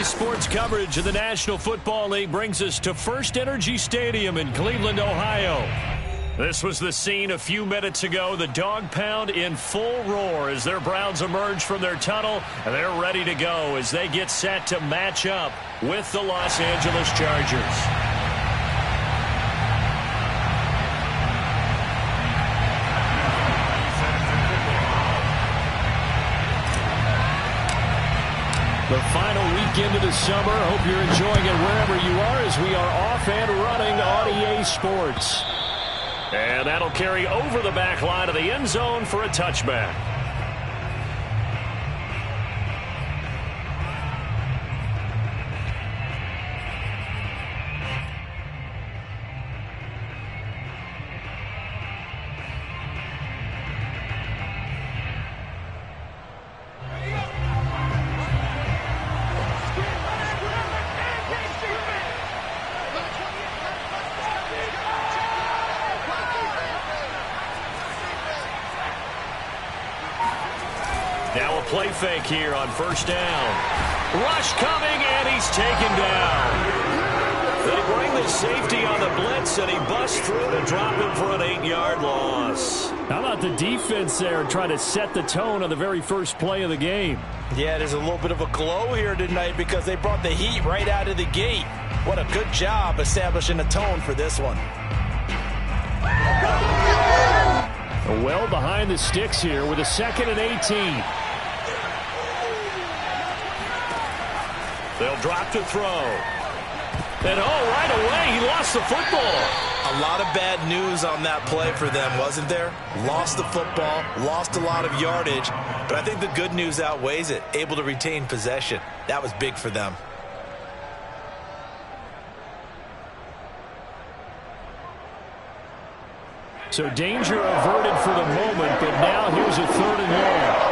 Sports coverage of the National Football League brings us to First Energy Stadium in Cleveland, Ohio. This was the scene a few minutes ago. The dog pound in full roar as their Browns emerge from their tunnel. And they're ready to go as they get set to match up with the Los Angeles Chargers. The final weekend of the summer. Hope you're enjoying it wherever you are as we are off and running on EA Sports. And that'll carry over the back line of the end zone for a touchback. Now a play fake here on first down. Rush coming, and he's taken down. They bring the safety on the blitz, and he busts through to drop him for an 8-yard loss. How about the defense there trying to set the tone on the very first play of the game? Yeah, there's a little bit of a glow here tonight because they brought the heat right out of the gate. What a good job establishing a tone for this one. Well behind the sticks here with a 2nd and 18. They'll drop to throw. And right away, he lost the football. A lot of bad news on that play for them, wasn't there? Lost the football, lost a lot of yardage, but I think the good news outweighs it. Able to retain possession. That was big for them. So danger averted for the moment, but now here's a 3rd and long.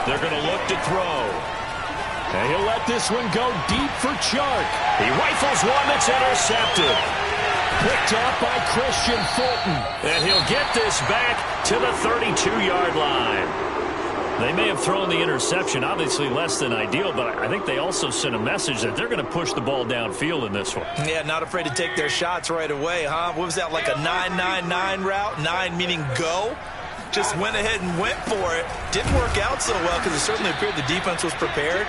They're going to look to throw. And he'll let this one go deep for Chark. He rifles one that's intercepted. Picked up by Christian Fulton. And he'll get this back to the 32-yard line. They may have thrown the interception, obviously less than ideal, but I think they also sent a message that they're going to push the ball downfield in this one. Yeah, not afraid to take their shots right away, huh? What was that, like a 9-9-9 route? 9 meaning go? Just went ahead and went for it. Didn't work out so well because it certainly appeared the defense was prepared.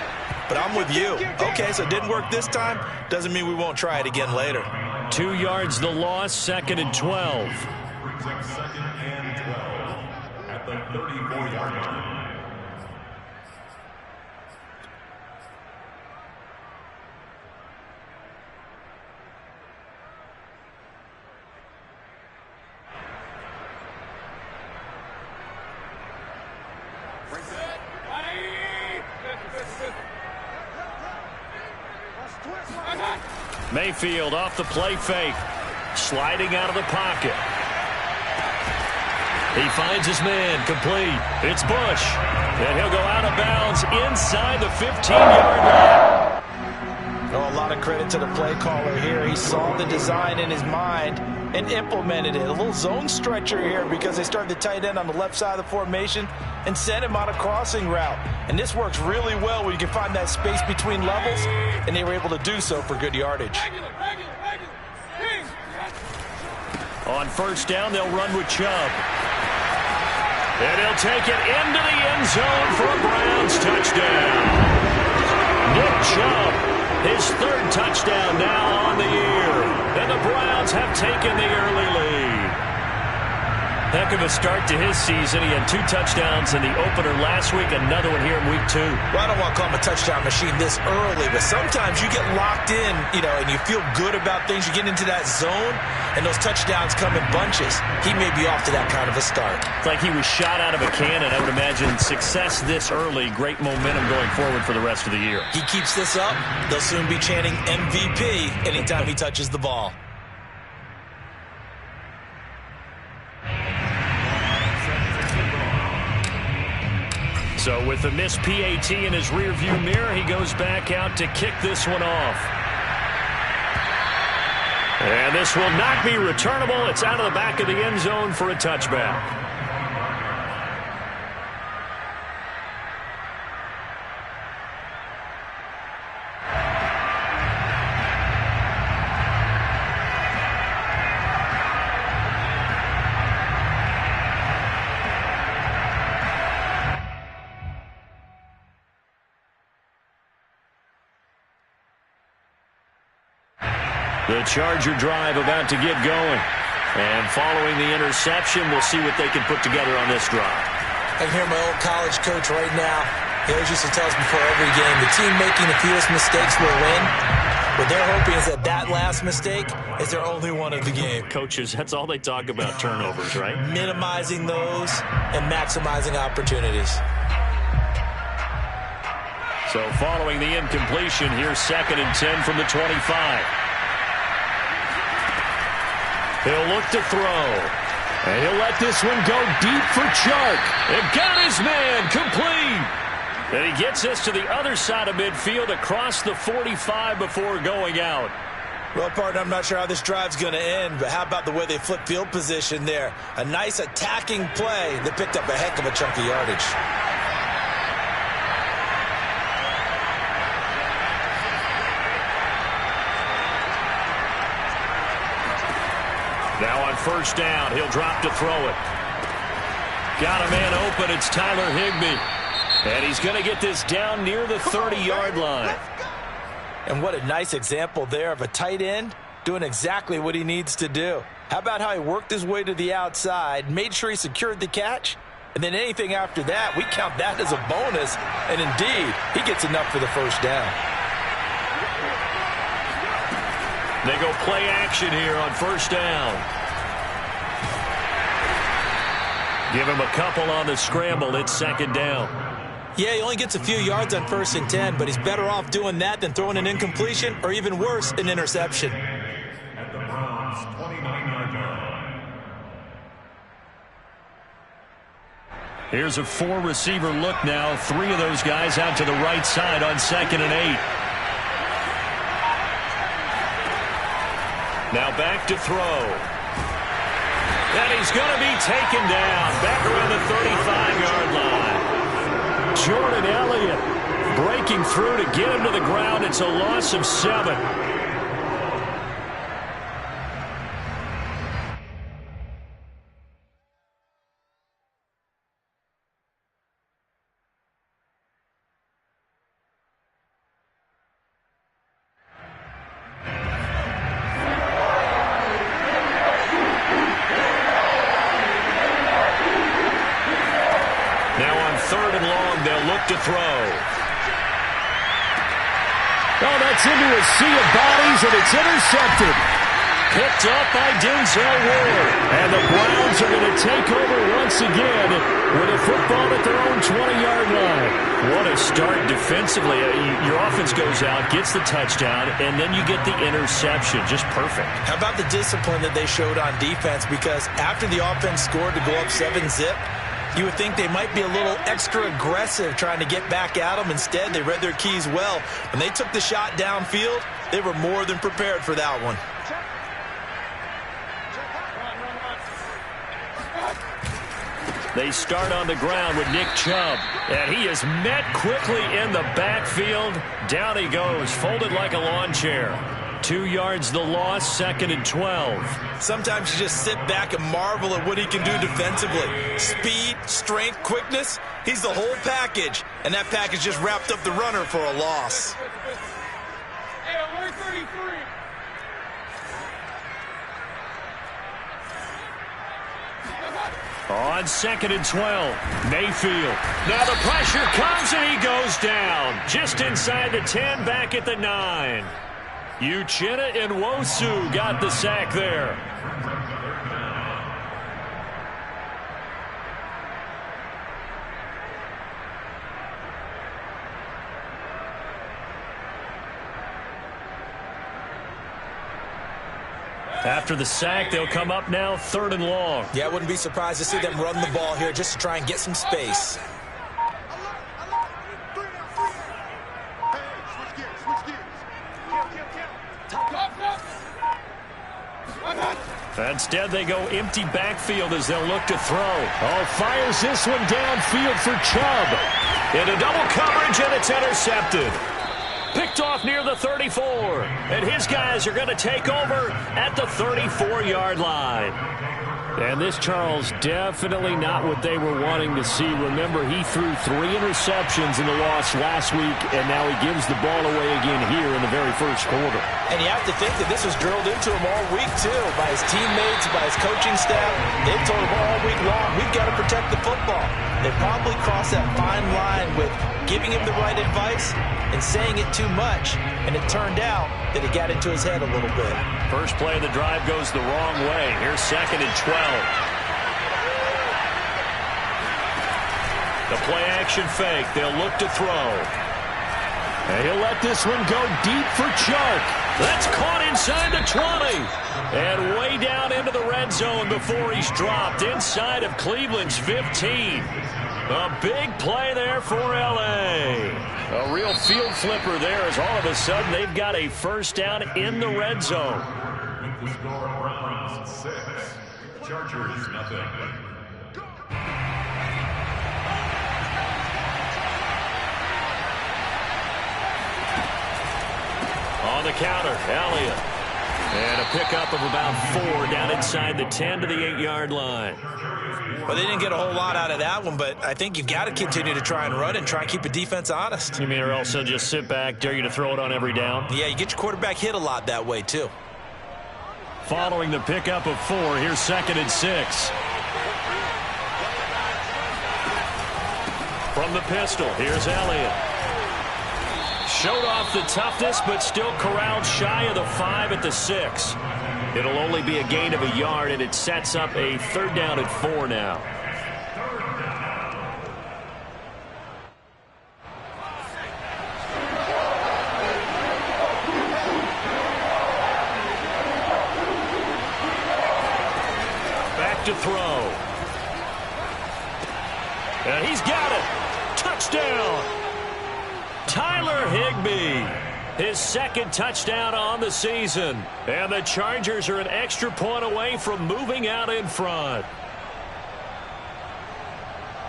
But I'm with you. Okay, so it didn't work this time. Doesn't mean we won't try it again later. 2 yards the loss, 2nd and 12. Brings up 2nd and 12 at the 34-yard line. Mayfield off the play fake. Sliding out of the pocket. He finds his man complete. It's Bush. And he'll go out of bounds inside the 15-yard line. Oh, a lot of credit to the play caller here. He saw the design in his mind and implemented it. A little zone stretcher here because they started the tight end on the left side of the formation and sent him on a crossing route. And this works really well when you can find that space between levels, and they were able to do so for good yardage. On first down, they'll run with Chubb. And he'll take it into the end zone for a Browns touchdown. Nick Chubb, his 3rd touchdown now on the year. And the Browns have taken the early lead. Heck of a start to his season. He had 2 touchdowns in the opener last week, another one here in week 2. Well, I don't want to call him a touchdown machine this early, but sometimes you get locked in, and you feel good about things. You get into that zone, and those touchdowns come in bunches. He may be off to that kind of a start. It's like he was shot out of a cannon. I would imagine success this early, great momentum going forward for the rest of the year. He keeps this up, they'll soon be chanting MVP anytime he touches the ball. So with the missed PAT in his rearview mirror, he goes back out to kick this one off. And this will not be returnable. It's out of the back of the end zone for a touchback. The Charger drive about to get going. And following the interception, we'll see what they can put together on this drive. I can hear my old college coach right now. He always used to tell us before every game, the team making the fewest mistakes will win. What they're hoping is that last mistake is their only one of the game. Coaches, that's all they talk about, turnovers, right? Minimizing those and maximizing opportunities. So following the incompletion, here's 2nd and 10 from the 25. He'll look to throw. And he'll let this one go deep for Chark. And got his man complete. And he gets us to the other side of midfield across the 45 before going out. Well, partner, I'm not sure how this drive's going to end, but how about the way they flip field position there? A nice attacking play that picked up a heck of a chunk of yardage. Now on 1st down, he'll drop to throw it. Got a man open, it's Tyler Higbee. And he's going to get this down near the 30-yard line. And what a nice example there of a tight end doing exactly what he needs to do. How about how he worked his way to the outside, made sure he secured the catch, and then anything after that, we count that as a bonus. And indeed, he gets enough for the 1st down. They go play action here on 1st down. Give him a couple on the scramble. It's 2nd down. Yeah, he only gets a few yards on 1st and 10, but he's better off doing that than throwing an incompletion or even worse, an interception. At the Browns' 29-yard line. Here's a 4-receiver look now. 3 of those guys out to the right side on 2nd and 8. Now back to throw. And he's going to be taken down back around the 35-yard line. Jordan Elliott breaking through to get him to the ground. It's a loss of 7. To throw. Oh, that's into a sea of bodies, and it's intercepted. Picked up by Denzel Ward. And the Browns are going to take over once again with a football at their own 20-yard line. What a start defensively. Your offense goes out, gets the touchdown, and then you get the interception. Just perfect. How about the discipline that they showed on defense? Because after the offense scored to go up 7-zip, you would think they might be a little extra aggressive trying to get back at them. Instead, they read their keys well. When they took the shot downfield, they were more than prepared for that one. They start on the ground with Nick Chubb. And he is met quickly in the backfield. Down he goes, folded like a lawn chair. 2 yards the loss, 2nd and 12. Sometimes you just sit back and marvel at what he can do defensively. Speed, strength, quickness, he's the whole package. And that package just wrapped up the runner for a loss. On 2nd and 12, Mayfield. Now the pressure comes and he goes down. Just inside the 10, back at the 9. Uchenna Nwosu got the sack there. After the sack, they'll come up now 3rd and long. Yeah, I wouldn't be surprised to see them run the ball here just to try and get some space. Instead, they go empty backfield as they'll look to throw. Oh, fires this one downfield for Chubb. Into double coverage, and it's intercepted. Picked off near the 34. And his guys are going to take over at the 34-yard line. And this, Charles, definitely not what they were wanting to see. Remember, he threw 3 interceptions in the loss last week, and now he gives the ball away again here in the very first quarter. And you have to think that this was drilled into him all week, too, by his teammates, by his coaching staff. They've told him all week long, we've got to protect the football. They probably crossed that fine line with giving him the right advice and saying it too much, and it turned out that it got into his head a little bit. First play of the drive goes the wrong way. Here's 2nd and 12. The play action fake. They'll look to throw. And he'll let this one go deep for Chark. That's caught inside the 20. And way down into the red zone before he's dropped inside of Cleveland's 15. A big play there for L.A. A real field flipper there as all of a sudden they've got a first down in the red zone. With the score, Browns 6, Chargers nothing. On the counter, Elliott. And a pickup of about 4 down inside the 10 to the 8-yard line. Well, they didn't get a whole lot out of that one, but I think you've got to continue to try and run and try and keep the defense honest. You mean or else they'll just sit back, dare you to throw it on every down? Yeah, you get your quarterback hit a lot that way, too. Following the pickup of 4, here's 2nd and 6. From the pistol, here's Elliott. Showed off the toughness, but still corralled shy of the 5 at the 6. It'll only be a gain of a yard, and it sets up a 3rd down at 4 now. Back to throw. And he's got it. Touchdown. Tyler Higbee, his 2nd touchdown on the season. And the Chargers are an extra point away from moving out in front.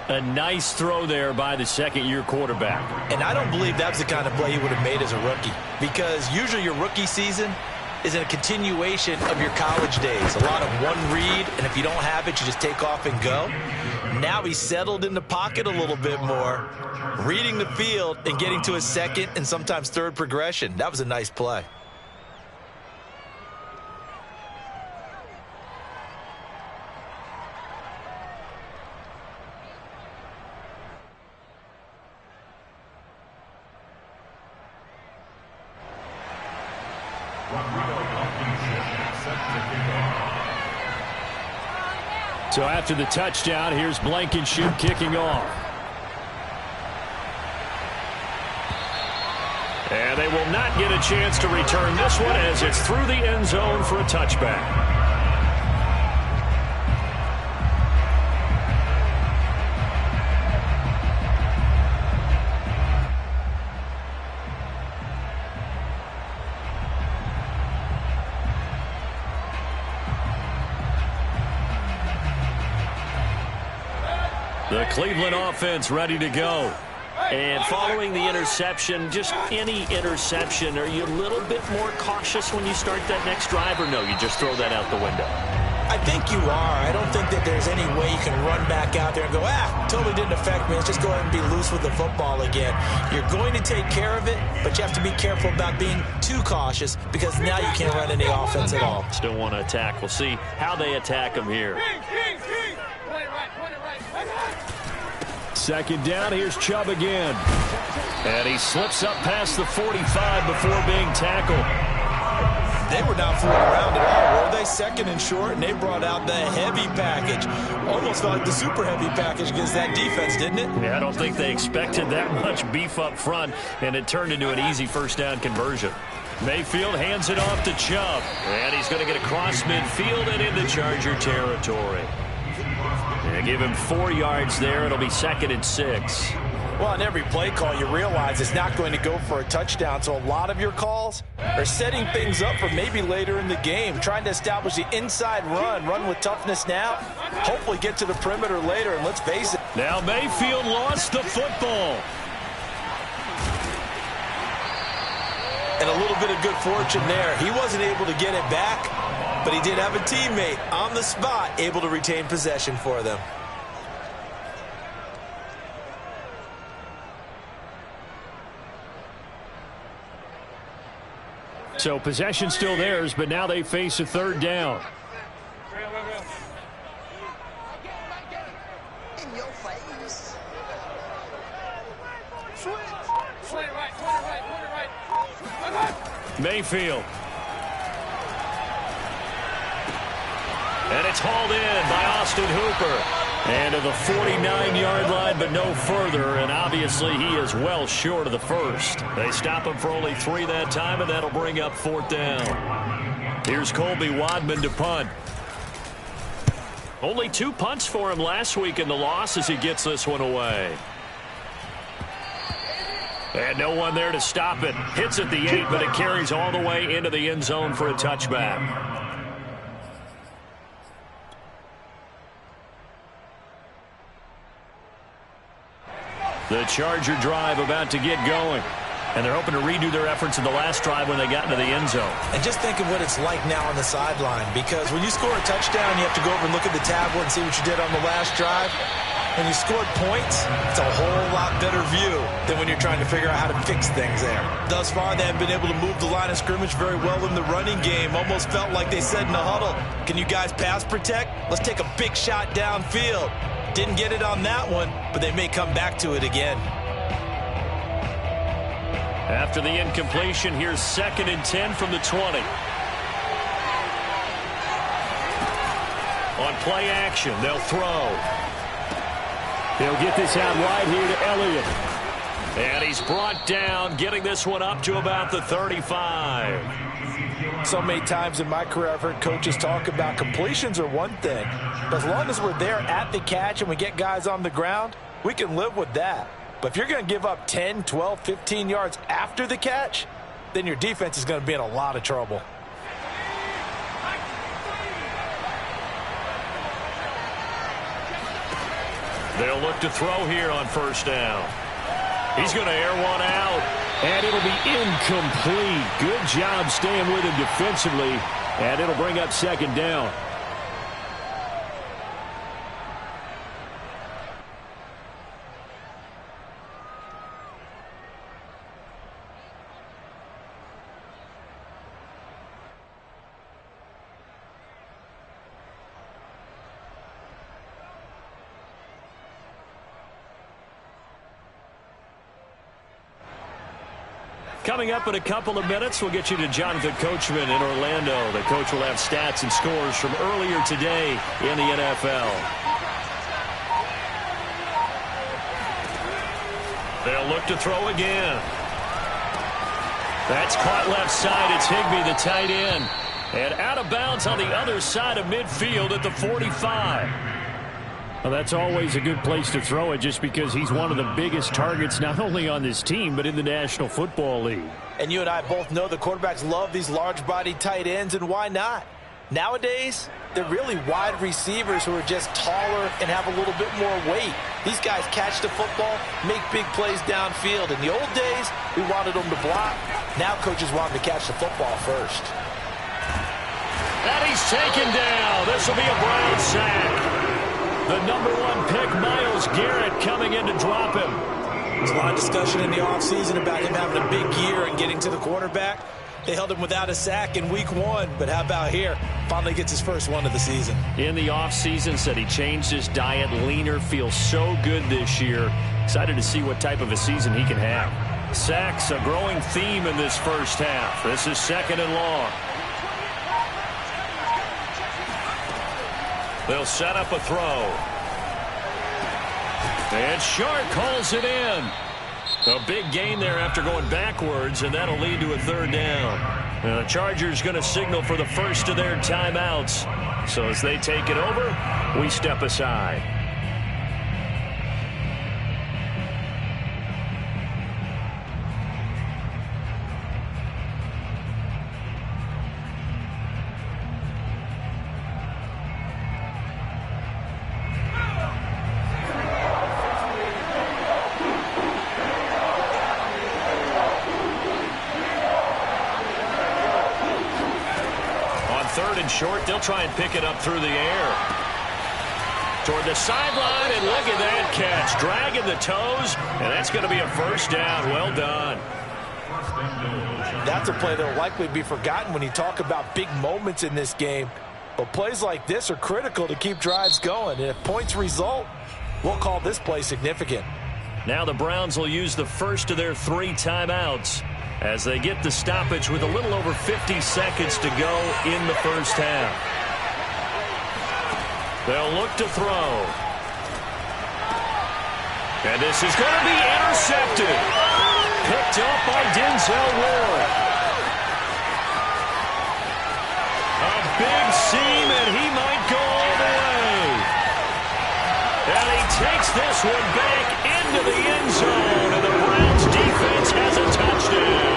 A nice throw there by the 2nd-year quarterback. And I don't believe that's the kind of play he would have made as a rookie, because usually your rookie season is a continuation of your college days. A lot of one read, and if you don't have it, you just take off and go. Now he's settled in the pocket a little bit more, reading the field and getting to his 2nd and sometimes 3rd progression. That was a nice play. So after the touchdown, here's Blankenship kicking off. And they will not get a chance to return this one as it's through the end zone for a touchback. The Cleveland offense ready to go. And following the interception, just any interception, are you a little bit more cautious when you start that next drive, or no, you just throw that out the window? I think you are. I don't think that there's any way you can run back out there and go, totally didn't affect me. Let's just go ahead and be loose with the football again. You're going to take care of it, but you have to be careful about being too cautious, because now you can't run any offense at all. Still want to attack. We'll see how they attack them here. 2nd down, here's Chubb again. And he slips up past the 45 before being tackled. They were not fooling around at all, were they? 2nd and short, and they brought out the heavy package. Almost felt like the super heavy package against that defense, didn't it? Yeah, I don't think they expected that much beef up front, and it turned into an easy 1st down conversion. Mayfield hands it off to Chubb, and he's going to get across midfield and into Charger territory. And give him 4 yards there. It'll be 2nd and 6. Well, on every play call, you realize it's not going to go for a touchdown. So a lot of your calls are setting things up for maybe later in the game, trying to establish the inside run with toughness now, hopefully get to the perimeter later, and let's face it. Now Mayfield lost the football. And a little bit of good fortune there. He wasn't able to get it back, but he did have a teammate on the spot able to retain possession for them. So possession still theirs, but now they face a third down. Mayfield. And it's hauled in by Austin Hooper. And to the 49-yard line, but no further. And obviously he is well short of the first. They stop him for only 3 that time, and that'll bring up 4th down. Here's Colby Wadman to punt. Only 2 punts for him last week in the loss as he gets this one away. And no one there to stop it. Hits at the 8, but it carries all the way into the end zone for a touchback. The Charger drive about to get going. And they're hoping to redo their efforts in the last drive when they got into the end zone. And just think of what it's like now on the sideline, because when you score a touchdown, you have to go over and look at the tablet and see what you did on the last drive. When you scored points, it's a whole lot better view than when you're trying to figure out how to fix things there. Thus far, they have been able to move the line of scrimmage very well in the running game. Almost felt like they said in the huddle, can you guys pass protect? Let's take a big shot downfield. Didn't get it on that one, but they may come back to it again. After the incompletion, here's 2nd and 10 from the 20. On play action, they'll throw. They'll get this out wide here to Elliott. And he's brought down, getting this one up to about the 35. So many times in my career, I've heard coaches talk about completions are one thing. But as long as we're there at the catch and we get guys on the ground, we can live with that. But if you're going to give up 10, 12, 15 yards after the catch, then your defense is going to be in a lot of trouble. They'll look to throw here on 1st down. He's going to air one out, and it'll be incomplete. Good job staying with him defensively, and it'll bring up 2nd down. Coming up in a couple of minutes, we'll get you to Jonathan Coachman in Orlando. The coach will have stats and scores from earlier today in the NFL. They'll look to throw again. That's caught left side. It's Higbee, the tight end. And out of bounds on the other side of midfield at the 45. Well, that's always a good place to throw it just because he's one of the biggest targets not only on this team but in the National Football League. And you and I both know the quarterbacks love these large-bodied tight ends, and why not? Nowadays, they're really wide receivers who are just taller and have a little bit more weight. These guys catch the football, make big plays downfield. In the old days, we wanted them to block. Now coaches want them to catch the football first. And he's taken down. This will be a Brown sack. The #1 pick, Myles Garrett, coming in to drop him. There's a lot of discussion in the offseason about him having a big year and getting to the quarterback. They held him without a sack in week 1, but how about here? Finally gets his first one of the season. In the offseason, said he changed his diet, leaner, feels so good this year. Excited to see what type of a season he can have. Sacks, a growing theme in this first half. This is 2nd and long. They'll set up a throw. And Shark calls it in. A big gain there after going backwards, and that'll lead to a 3rd down. Now, the Chargers going to signal for the first of their timeouts. So as they take it over, we step aside. short. They'll try and pick it up through the air. Toward the sideline, and look at that catch. Dragging the toes, and that's going to be a first down. Well done. That's a play that will likely be forgotten when you talk about big moments in this game. But plays like this are critical to keep drives going. And if points result, we'll call this play significant. Now the Browns will use the first of their 3 timeouts as they get the stoppage with a little over 50 seconds to go in the first half. They'll look to throw. And this is going to be intercepted. Picked up by Denzel Ward. A big seam, and he might go all the way. And he takes this one back into the end zone, and the Browns defense has a touchdown.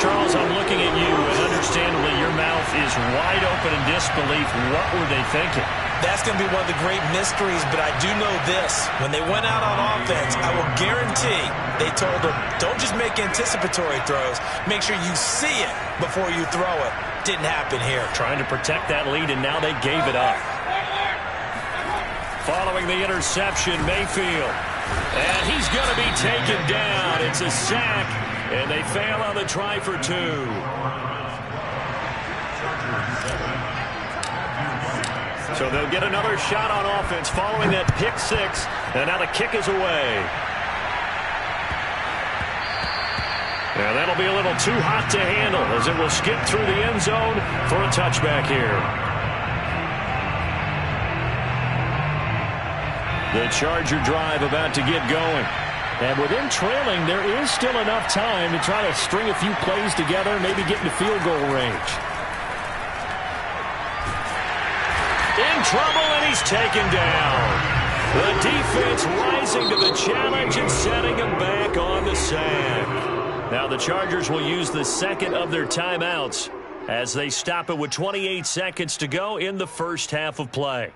Charles, I'm looking at you, and understandably your mouth is wide open in disbelief. What were they thinking? That's going to be one of the great mysteries, but I do know this. When they went out on offense, I will guarantee they told them, don't just make anticipatory throws. Make sure you see it before you throw it. Didn't happen here. Trying to protect that lead, and now they gave it up. Following the interception, Mayfield. And he's going to be taken down. It's a sack, and they fail on the try for 2. So they'll get another shot on offense following that pick 6. And now the kick is away. And that'll be a little too hot to handle as it will skip through the end zone for a touchback here. The Charger drive about to get going. And with them trailing, there is still enough time to try to string a few plays together, maybe get into field goal range. In trouble, and he's taken down. The defense rising to the challenge and setting him back on the sack. Now the Chargers will use the second of their timeouts as they stop it with 28 seconds to go in the first half of play.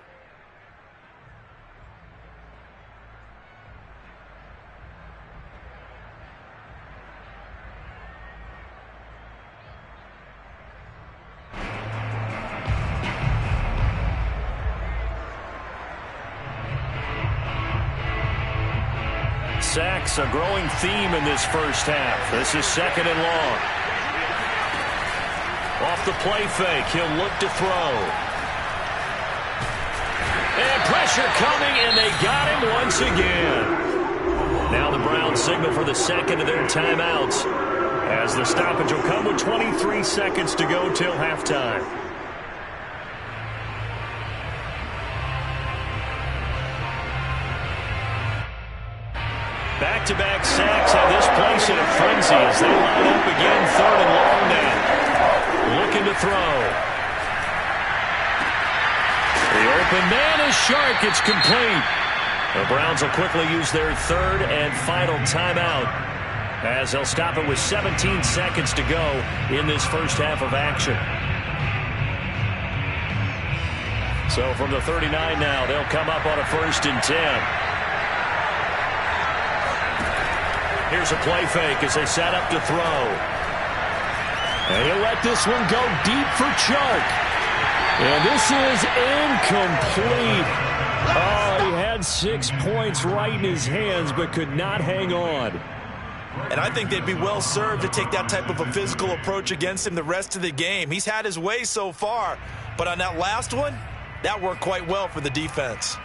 Sacks, a growing theme in this first half. This is 2nd and long. Off the play fake, he'll look to throw. And pressure coming, and they got him once again. Now the Browns signal for the second of their timeouts as the stoppage will come with 23 seconds to go till halftime. Back-to-back sacks have this place in a frenzy as they line up again 3rd and long now. Looking to throw. The open man is Shark. It's complete. The Browns will quickly use their 3rd and final timeout as they'll stop it with 17 seconds to go in this first half of action. So from the 39 now, they'll come up on a 1st and 10. Here's a play fake as they set up to throw. And he'll let this one go deep for Chark. And this is incomplete. Oh, he had 6 points right in his hands but could not hang on. And I think they'd be well served to take that type of a physical approach against him the rest of the game. He's had his way so far. But on that last one, that worked quite well for the defense.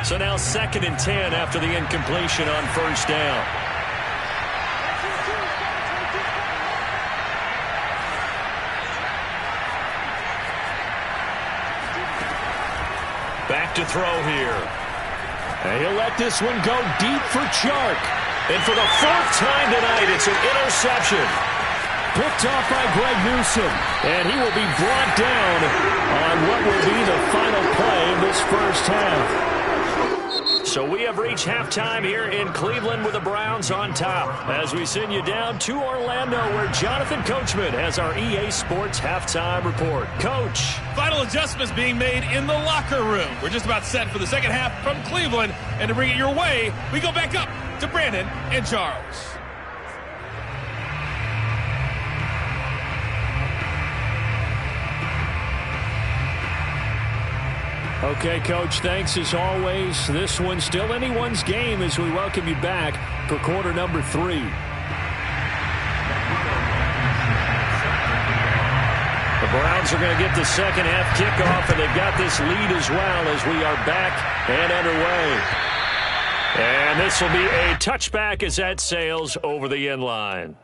So now 2nd and 10 after the incompletion on 1st down. Back to throw here. And he'll let this one go deep for Chark. And for the 4th time tonight, it's an interception. Picked off by Greg Newsome. And he will be brought down on what will be the final play of this first half. So we have reached halftime here in Cleveland with the Browns on top as we send you down to Orlando where Jonathan Coachman has our EA Sports halftime report. Coach. Final adjustments being made in the locker room. We're just about set for the second half from Cleveland. And to bring it your way, we go back up to Brandon and Charles. Okay, Coach, thanks as always. This one's still anyone's game as we welcome you back for quarter number 3. The Browns are going to get the second half kickoff, and they've got this lead as well as we are back and underway. And this will be a touchback as that sails over the end line.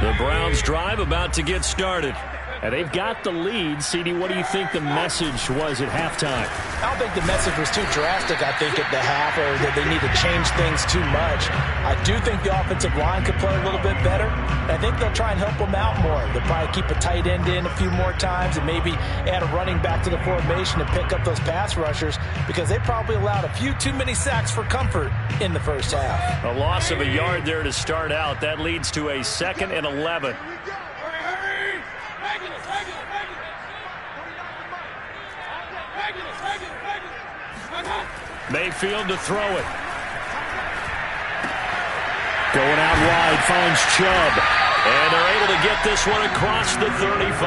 The Browns drive about to get started. And they've got the lead. CD, what do you think the message was at halftime? I don't think the message was too drastic, I think, at the half, or that they need to change things too much. I do think the offensive line could play a little bit better. And I think they'll try and help them out more. They'll probably keep a tight end in a few more times and maybe add a running back to the formation to pick up those pass rushers because they probably allowed a few too many sacks for comfort in the first half. A loss of a yard there to start out. That leads to a 2nd and 11. Mayfield to throw it. Going out wide, finds Chubb. And they're able to get this one across the 35.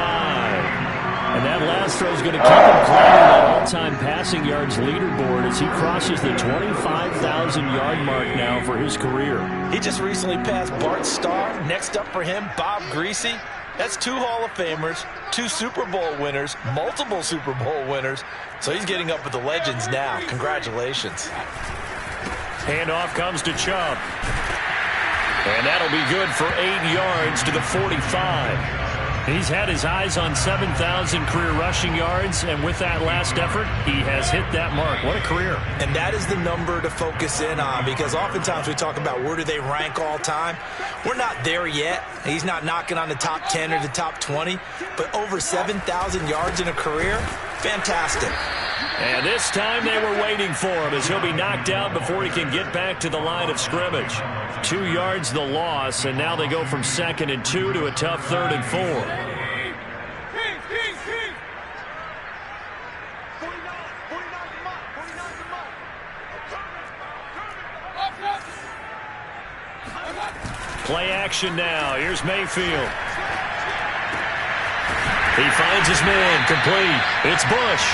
And that last throw is going to keep him climbing that all-time passing yards leaderboard as he crosses the 25,000-yard mark now for his career. He just recently passed Bart Starr. Next up for him, Bob Greasy. That's 2 Hall of Famers, 2 Super Bowl winners, multiple Super Bowl winners. So he's getting up with the legends now. Congratulations. Handoff comes to Chubb. And that'll be good for 8 yards to the 45. He's had his eyes on 7,000 career rushing yards, and with that last effort, he has hit that mark. What a career. And that is the number to focus in on because oftentimes we talk about where do they rank all time. We're not there yet. He's not knocking on the top 10 or the top 20, but over 7,000 yards in a career, fantastic. And this time they were waiting for him as he'll be knocked out before he can get back to the line of scrimmage. 2 yards the loss, and now they go from 2nd and 2 to a tough 3rd and 4. Play action now. Here's Mayfield. He finds his man complete. It's Bush.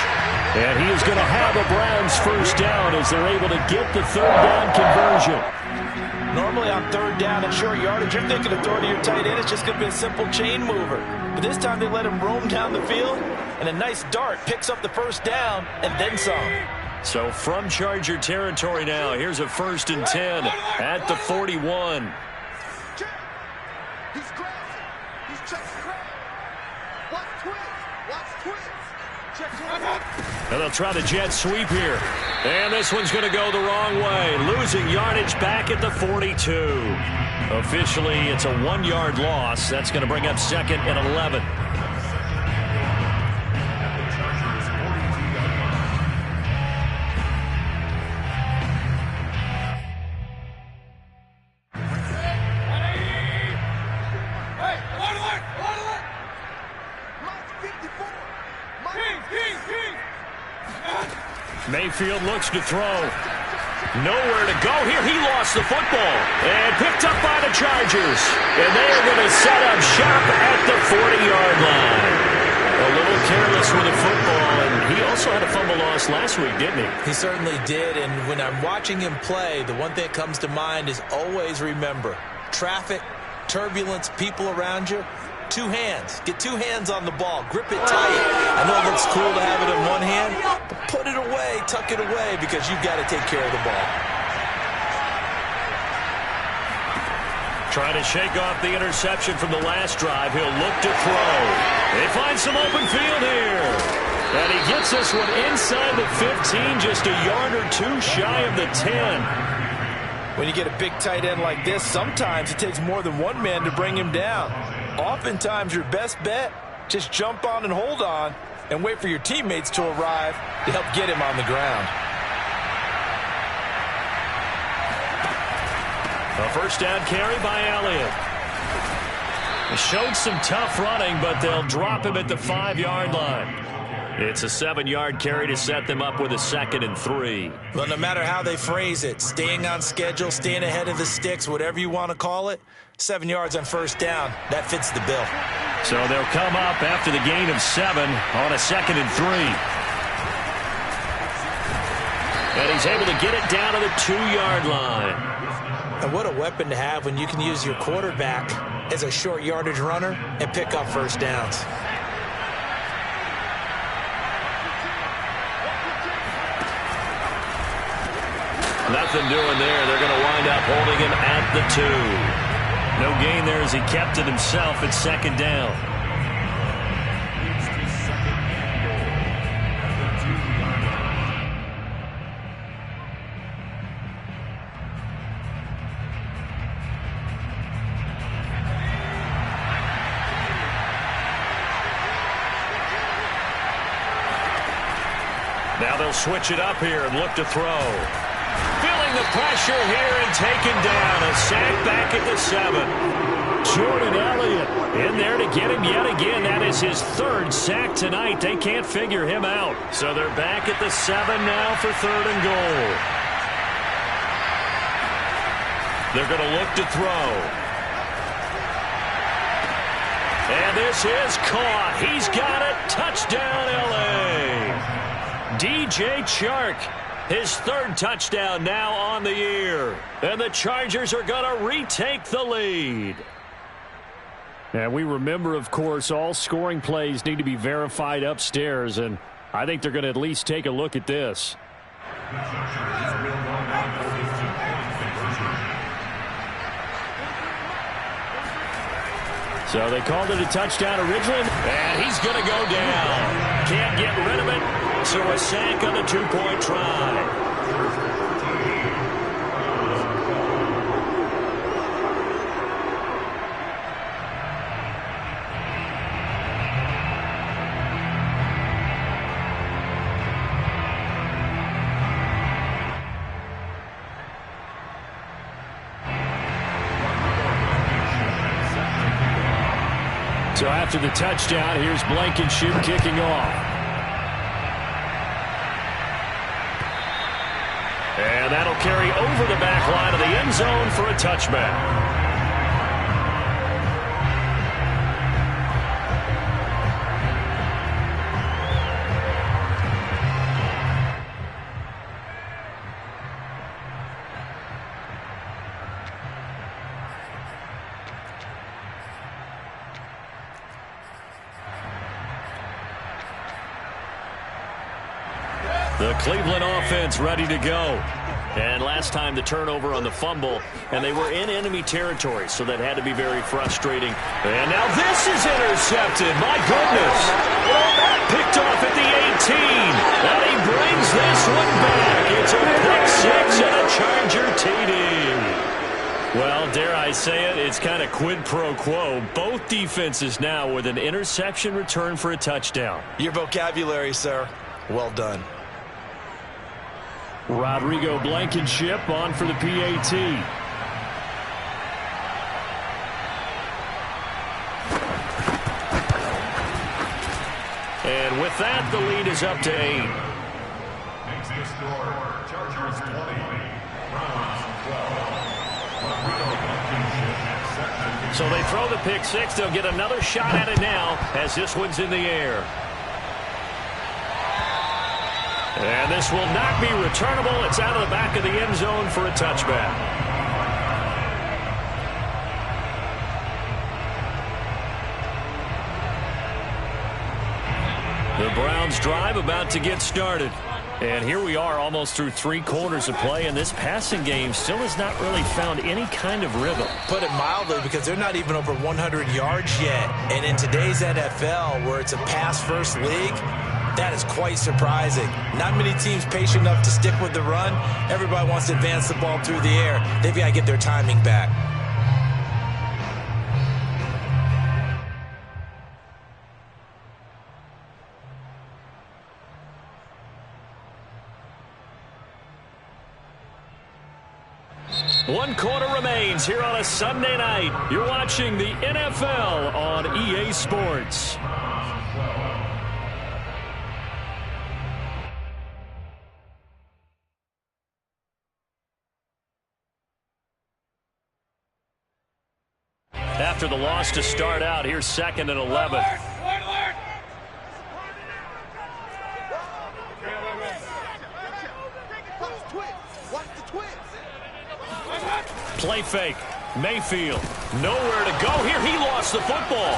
And he is going to have a Browns first down as they're able to get the 3rd down conversion. Normally on 3rd down and short yardage, you're thinking of throwing to your tight end. It's just going to be a simple chain mover. But this time they let him roam down the field, and a nice dart picks up the first down and then some. So from Charger territory now, here's a 1st and 10 at the 41. He's crazy. He's checking crazy. Watch twins. Watch twins. Check twins. And they'll try the jet sweep here. And this one's going to go the wrong way. Losing yardage back at the 42. Officially, it's a 1-yard loss. That's going to bring up 2nd and 11. Mayfield looks to throw. Nowhere to go here. He lost the football and picked up by the Chargers. And they are going to set up shop at the 40-yard line. A little careless with the football, and he also had a fumble loss last week, didn't he? He certainly did, and when I'm watching him play, the one thing that comes to mind is always remember, traffic, turbulence, people around you, 2 hands. Get 2 hands on the ball. Grip it tight. I know it looks cool to have it in one hand, but put it away, tuck it away, because you've got to take care of the ball. Trying to shake off the interception from the last drive. He'll look to throw. They find some open field here. And he gets this one inside the 15, just a yard or 2 shy of the 10. When you get a big tight end like this, sometimes it takes more than one man to bring him down. Oftentimes, your best bet, just jump on and hold on and wait for your teammates to arrive to help get him on the ground. A first down carry by Elliott. He showed some tough running, but they'll drop him at the 5-yard line. It's a 7-yard carry to set them up with a 2nd and 3. Well, no matter how they phrase it, staying on schedule, staying ahead of the sticks, whatever you want to call it, 7 yards on first down, that fits the bill. So they'll come up after the gain of 7 on a 2nd and 3. And he's able to get it down to the 2-yard line. And what a weapon to have when you can use your quarterback as a short yardage runner and pick up first downs. Nothing doing there. They're going to wind up holding him at the 2. No gain there as he kept it himself at 2nd down. Now they'll switch it up here and look to throw. Feeling the pressure here and taken down. A sack back at the 7. Jordan Elliott in there to get him yet again. That is his 3rd sack tonight. They can't figure him out. So they're back at the 7 now for 3rd and goal. They're going to look to throw. And this is caught. He's got it. Touchdown, L.A. DJ Chark, his 3rd touchdown now on the year. And the Chargers are going to retake the lead. And we remember, of course, all scoring plays need to be verified upstairs. And I think they're going to at least take a look at this. So they called it a touchdown originally. And he's going to go down. Can't get rid of it. So a sack on the 2-point try. So after the touchdown, here's Blankenship kicking off. And that'll carry over the back line of the end zone for a touchback. The Cleveland offense ready to go. And last time the turnover on the fumble, and they were in enemy territory, so that had to be very frustrating. And now this is intercepted. My goodness. Picked off at the 18. And he brings this one back. It's a pick 6 and a Charger TD. Well, dare I say it, it's kind of quid pro quo. Both defenses now with an interception return for a touchdown. Your vocabulary, sir. Well done. Rodrigo Blankenship on for the PAT. And with that, the lead is up to 8. Makes the score. Chargers 20. Browns 12. Rodrigo Blankenship at 7. So they throw the pick 6. They'll get another shot at it now as this one's in the air. And this will not be returnable. It's out of the back of the end zone for a touchback. The Browns drive about to get started. And here we are almost through 3 quarters of play, and this passing game still has not really found any kind of rhythm. Put it mildly, because they're not even over 100 yards yet. And in today's NFL, where it's a pass-first league, that is quite surprising. Not many teams patient enough to stick with the run. Everybody wants to advance the ball through the air. They've got to get their timing back. 1 quarter remains here on a Sunday night. You're watching the NFL on EA Sports. After the loss to start out, here's 2nd and 11. Play fake. Mayfield. Nowhere to go here. He lost the football.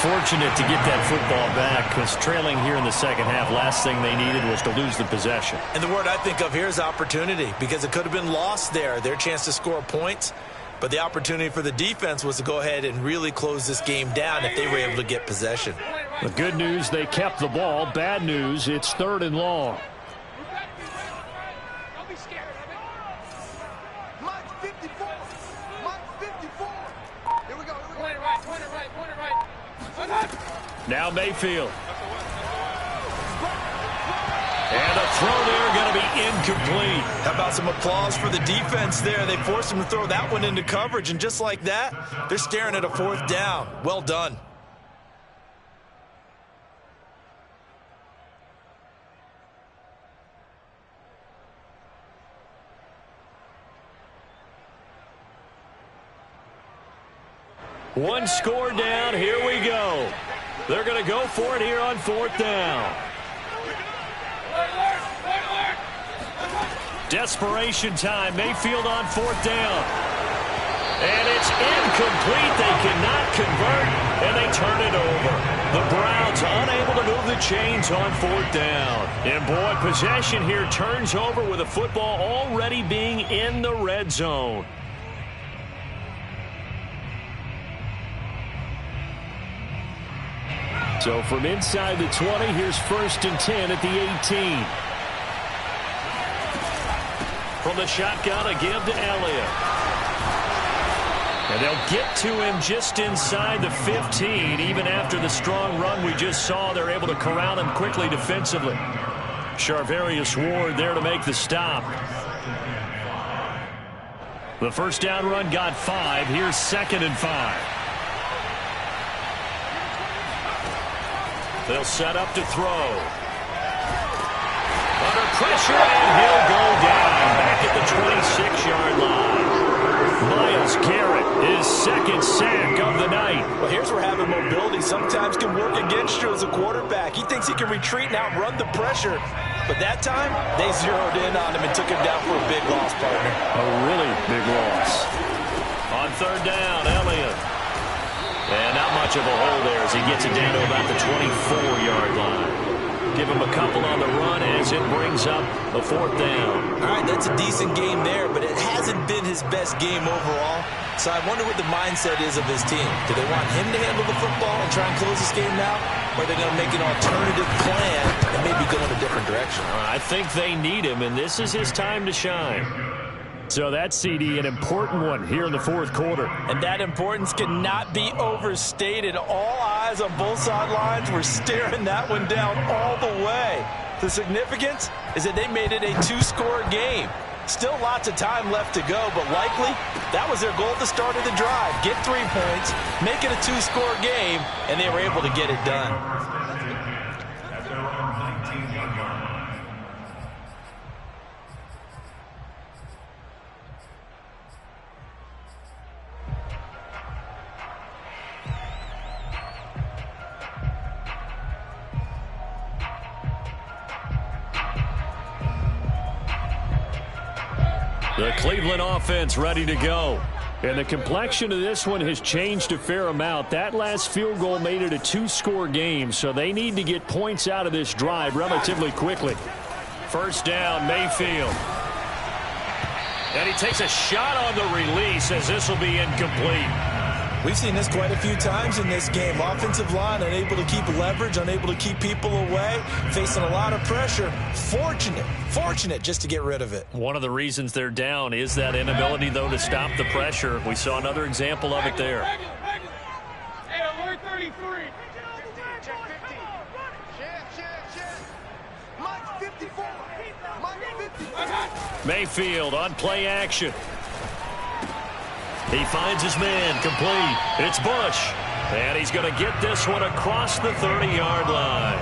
Fortunate to get that football back because trailing here in the second half, last thing they needed was to lose the possession. And the word I think of here is opportunity because it could have been lost there. Their chance to score points. But the opportunity for the defense was to go ahead and really close this game down if they were able to get possession. The good news, they kept the ball. Bad news, it's 3rd and long. Now Mayfield. And a throw there going to be incomplete. How about some applause for the defense there? They forced him to throw that one into coverage, and just like that, they're staring at a 4th down. Well done. One score down. Here we go. They're going to go for it here on 4th down. Desperation time. Mayfield on 4th down. And it's incomplete. They cannot convert, and they turn it over. The Browns unable to move the chains on 4th down. And boy, possession here turns over with the football already being in the red zone. So from inside the 20, here's 1st and 10 at the 18. From the shotgun, a give to Elliott. And they'll get to him just inside the 15. Even after the strong run we just saw, they're able to corral him quickly defensively. Charvarius Ward there to make the stop. The 1st down run got 5. Here's 2nd and 5. They'll set up to throw. Under pressure, and he'll go down back at the 26-yard line. Myles Garrett, his 2nd sack of the night. Well, here's where having mobility sometimes can work against you as a quarterback. He thinks he can retreat and outrun the pressure. But that time, they zeroed in on him and took him down for a big loss, partner. A really big loss. On 3rd down, Elliott. And not much of a hole there as he gets it down to about the 24-yard line. Give him a couple on the run as it brings up the 4th down. All right, that's a decent game there, but it hasn't been his best game overall. So I wonder what the mindset is of his team. Do they want him to handle the football and try and close this game out? Or are they going to make an alternative plan and maybe go in a different direction? I think they need him, and this is his time to shine. So that's, CD, an important one here in the 4th quarter. And that importance cannot be overstated. All eyes on both sidelines were staring that one down all the way. The significance is that they made it a 2-score game. Still lots of time left to go, but likely that was their goal at the start of the drive. Get 3 points, make it a 2-score game, and they were able to get it done. At their own 19-yard line. The Cleveland offense ready to go. And the complexion of this one has changed a fair amount. That last field goal made it a 2-score game, so they need to get points out of this drive relatively quickly. 1st down, Mayfield. And he takes a shot on the release as this will be incomplete. We've seen this quite a few times in this game. Offensive line unable to keep leverage, unable to keep people away, facing a lot of pressure. Fortunate just to get rid of it. One of the reasons they're down is that inability, though, to stop the pressure. We saw another example of it there. Hey, alert 33. Check 15. Check. Mike 54. Mike 54. Mayfield on play action. He finds his man, complete. It's Bush. And he's going to get this one across the 30-yard line.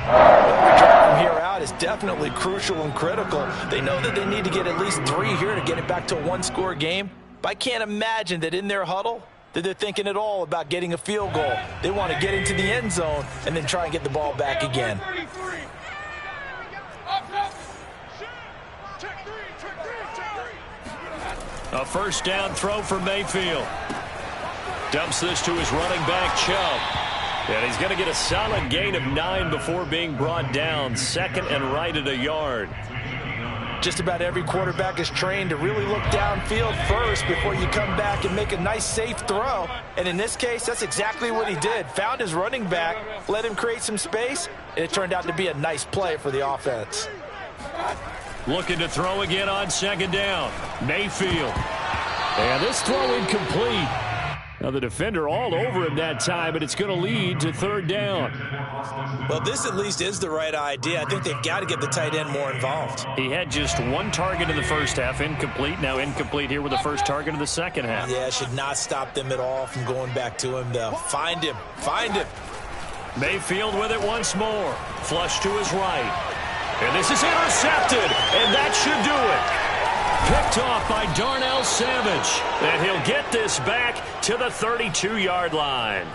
Every drive from here out is definitely crucial and critical. They know that they need to get at least 3 here to get it back to a one-score game. But I can't imagine that in their huddle that they're thinking at all about getting a field goal. They want to get into the end zone and then try and get the ball back again. A first down throw for Mayfield. Dumps this to his running back, Chubb. And he's going to get a solid gain of 9 before being brought down. Second and right at a yard. Just about every quarterback is trained to really look downfield first before you come back and make a nice, safe throw. And in this case, that's exactly what he did. Found his running back, let him create some space, and it turned out to be a nice play for the offense. Looking to throw again on second down. Mayfield. And this throw incomplete. Now the defender all over him that time, but it's going to lead to third down. Well, this at least is the right idea. I think they've got to get the tight end more involved. He had just 1 target in the first half, incomplete. Now incomplete here with the first target of the second half. Yeah, it should not stop them at all from going back to him, though. Find him. Find him. Mayfield with it once more. Flush to his right. And this is intercepted, and that should do it. Picked off by Darnell Savage. And he'll get this back to the 32-yard line.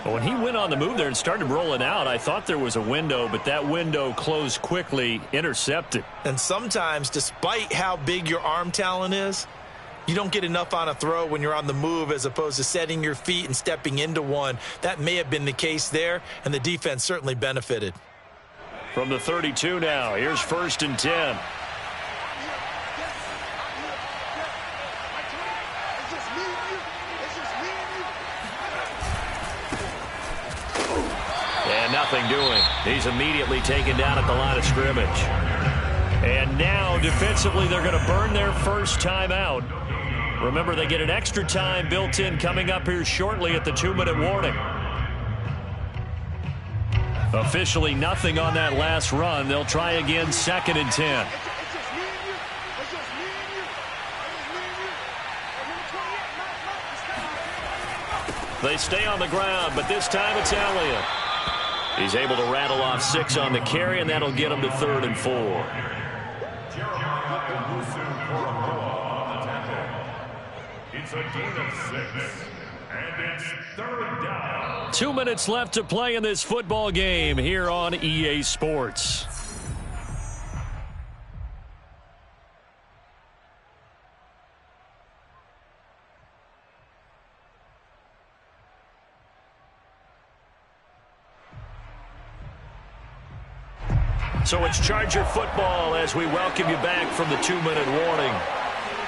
When he went on the move there and started rolling out, I thought there was a window, but that window closed quickly, intercepted. And sometimes, despite how big your arm talent is, you don't get enough on a throw when you're on the move as opposed to setting your feet and stepping into one. That may have been the case there, and the defense certainly benefited. From the 32 now, here's 1st and 10. And nothing doing. He's immediately taken down at the line of scrimmage. And now, defensively, they're going to burn their first time out. Remember, they get an extra time built in coming up here shortly at the 2-minute warning. Officially nothing on that last run. They'll try again, 2nd and 10. They stay on the ground, but this time it's Elliott. He's able to rattle off 6 on the carry, and that'll get him to 3rd and 4. It's a gain of 6. And it's 3rd down. 2 minutes left to play in this football game here on EA Sports. So it's Charger football as we welcome you back from the 2-minute warning.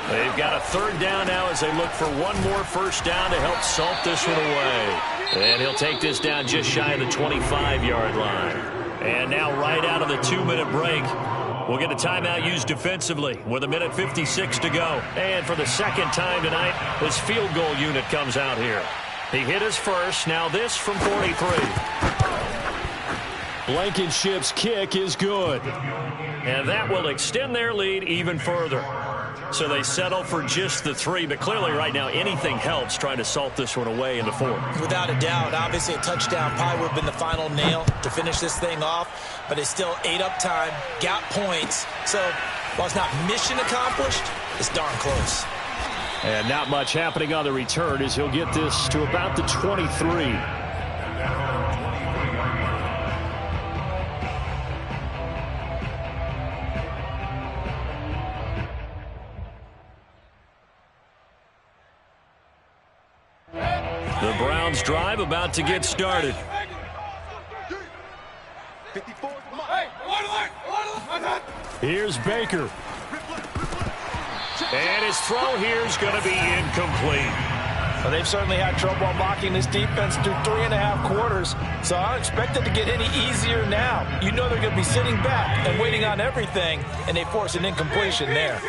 They've got a 3rd down now as they look for one more first down to help salt this one away. And he'll take this down just shy of the 25-yard line. And now right out of the 2-minute break, we'll get a timeout used defensively with 1:56 to go. And for the second time tonight, his field goal unit comes out here. He hit his first. Now this from 43. Blankenship's kick is good. And that will extend their lead even further. So they settle for just the 3, but clearly right now anything helps trying to salt this one away in the 4th. Without a doubt, obviously a touchdown probably would have been the final nail to finish this thing off, but it's still ate up time, got points. So while it's not mission accomplished, it's darn close. And not much happening on the return as he'll get this to about the 23. The Browns drive about to get started. Here's Baker. And his throw here is going to be incomplete. Well, they've certainly had trouble unlocking this defense through 3.5 quarters, so I don't expect it to get any easier now. You know they're going to be sitting back and waiting on everything, and they force an incompletion there.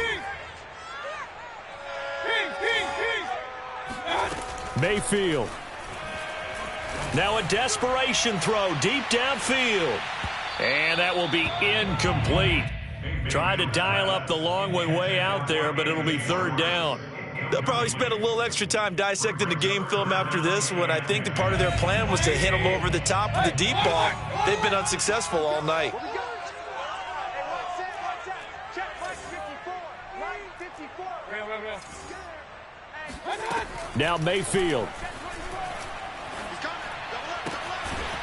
Mayfield. Now a desperation throw deep downfield. And that will be incomplete. Try to dial up the long way out there, but it'll be third down. They'll probably spend a little extra time dissecting the game film after this one. I think the part of their plan was to hit them over the top with the deep ball. They've been unsuccessful all night. Now Mayfield.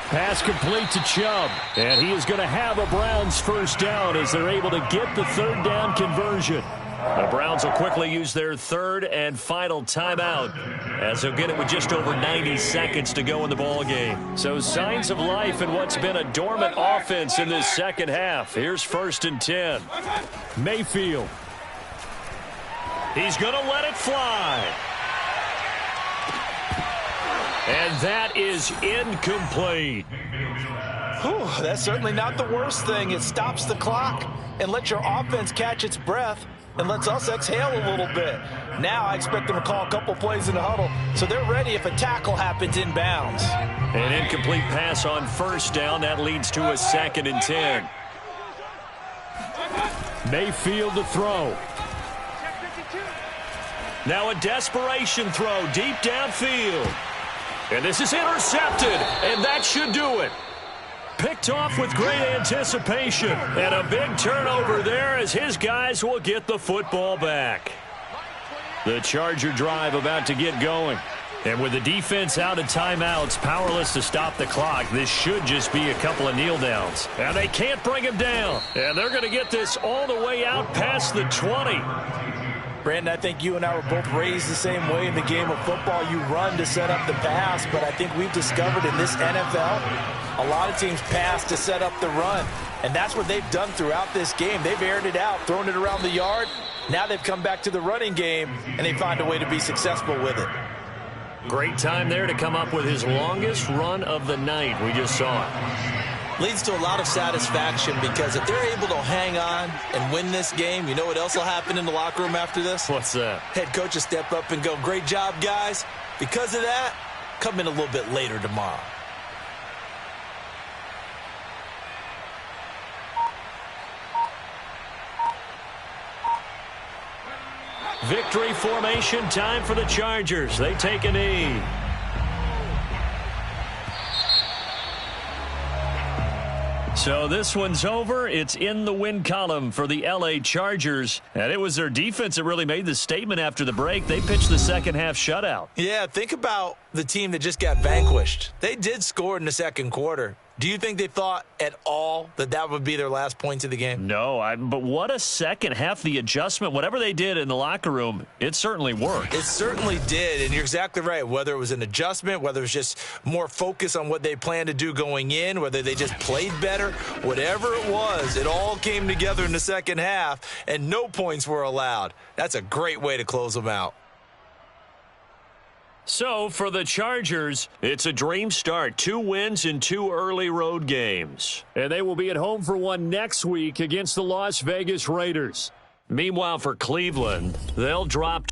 Pass complete to Chubb. And he is going to have a Browns first down as they're able to get the third down conversion. The Browns will quickly use their third and final timeout as they'll get it with just over 90 seconds to go in the ball game. So signs of life in what's been a dormant offense in this second half. Here's 1st and 10. Mayfield. He's going to let it fly. And that is incomplete. Whew, that's certainly not the worst thing. It stops the clock and lets your offense catch its breath and lets us exhale a little bit. Now I expect them to call a couple plays in the huddle, so they're ready if a tackle happens inbounds. An incomplete pass on first down. That leads to a 2nd and 10. Mayfield to throw. Now a desperation throw deep downfield. And this is intercepted, and that should do it. Picked off with great anticipation, and a big turnover there as his guys will get the football back. The Charger drive about to get going. And with the defense out of timeouts, powerless to stop the clock, this should just be a couple of kneel downs. And they can't bring him down. And they're going to get this all the way out past the 20. Brandon, I think you and I were both raised the same way in the game of football. You run to set up the pass, but I think we've discovered in this NFL, a lot of teams pass to set up the run. And that's what they've done throughout this game. They've aired it out, thrown it around the yard. Now they've come back to the running game, and they find a way to be successful with it. Great time there to come up with his longest run of the night. We just saw it. Leads to a lot of satisfaction because if they're able to hang on and win this game, you know what else will happen in the locker room after this? What's that? Head coach will step up and go, great job, guys. Because of that, come in a little bit later tomorrow. Victory formation time for the Chargers. They take a knee. So this one's over. It's in the win column for the L.A. Chargers. And it was their defense that really made the statement after the break. They pitched the second half shutout. Yeah, think about the team that just got vanquished. They did score in the second quarter. Do you think they thought at all that that would be their last points of the game? No, but what a second half. The adjustment, whatever they did in the locker room, it certainly worked. It certainly did, and you're exactly right. Whether it was an adjustment, whether it was just more focus on what they planned to do going in, whether they just played better, whatever it was, it all came together in the second half, and no points were allowed. That's a great way to close them out. So, for the Chargers, it's a dream start. 2 wins in 2 early road games. And they will be at home for one next week against the Las Vegas Raiders. Meanwhile, for Cleveland, they'll drop